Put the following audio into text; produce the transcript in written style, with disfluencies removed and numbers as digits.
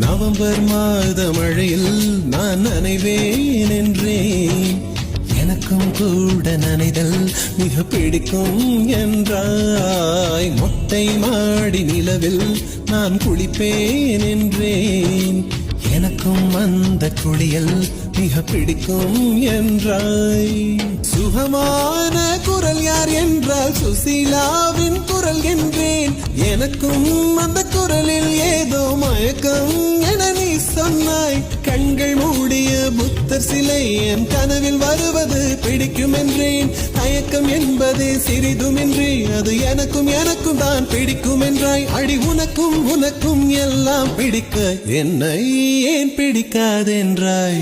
November மாத மழையில் நான் நனைவேன் என்றேன். எனக்கும் கூட நனைதல் மிக பிடிக்கும் என்றாய். மொட்டை மாடி நிலவில் நான் குளிப்பேன் என்றேன். எனக்கும் அந்த குளியல் மிக பிடிக்கும் என்றாய். சுகமான குரல் யார் என்றால் சுசீலாவின் குரல் என்றேன். எனக்கும் அந்த குரலில் ஏதோ மயக்கம் என நீ சொன்னாய். கண்கள் மூடிய புத்தர் சிலை என் கனவில் வருவது பிடிக்கும் என்றேன். தயக்கம் என்பது சிறிதுமின்றி அது எனக்கும் எனக்கும் தான் பிடிக்கும் என்றாய். அடி உனக்கும் உனக்கும் எல்லாம் பிடிக்க என்னை ஏன் பிடிக்காதென்றாய்.